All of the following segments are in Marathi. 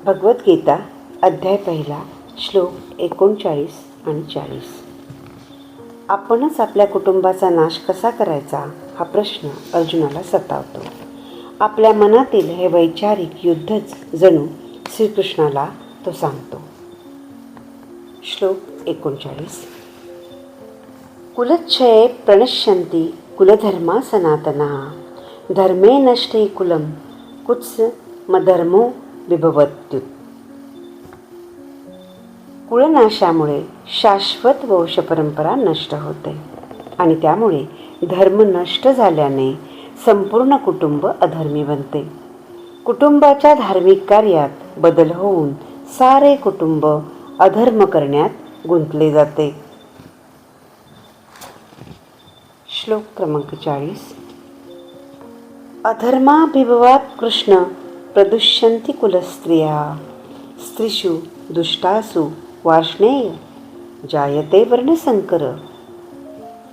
भगवद्गीता अध्याय 1 श्लोक 39 आणि 40. आपणच आपल्या कुटुंबाचा नाश कसा करायचा हा प्रश्न अर्जुनाला सतावतो. आपल्या मनातील हे वैचारिक युद्धच जणू श्रीकृष्णाला तो सांगतो. श्लोक 39. कुलच्छये प्रणश्यन्ति कुलधर्मा सनातनः धर्मे नष्टे कुलं कुत्समधर्मो विभवत्युत. कुळनाशामुळे शाश्वत वंशपरंपरा नष्ट होते आणि त्यामुळे धर्म नष्ट झाल्याने संपूर्ण कुटुंब अधर्मी बनते. कुटुंबाच्या धार्मिक कार्यात बदल होऊन सारे कुटुंब अधर्म करण्यात गुंतले जाते. श्लोक क्रमांक 40. अधर्माभिभवात् कृष्ण प्रदुष्यन्ति कुलस्त्रिया स्त्रीषु दुष्टासु वार्ष्णेय जायते वर्णसंकर.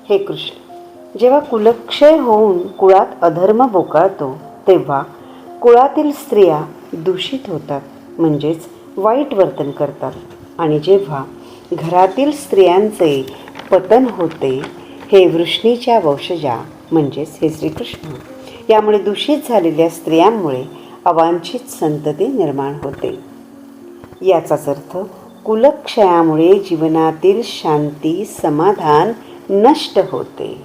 हे कृष्ण, जेव्हा कुलक्षय होऊन कुळात अधर्म बोकाळतो तेव्हा कुळातील स्त्रिया दूषित होतात, म्हणजेच वाईट वर्तन करतात. आणि जेव्हा घरातील स्त्रियांचे पतन होते, हे वृष्णीच्या वंशजा म्हणजेच हे श्रीकृष्ण, यामुळे दूषित झालेल्या स्त्रियांमुळे अवांछित संतती निर्माण होते. याचाच अर्थ कुलक्षयामुळे जीवनातील शांती समाधान नष्ट होते.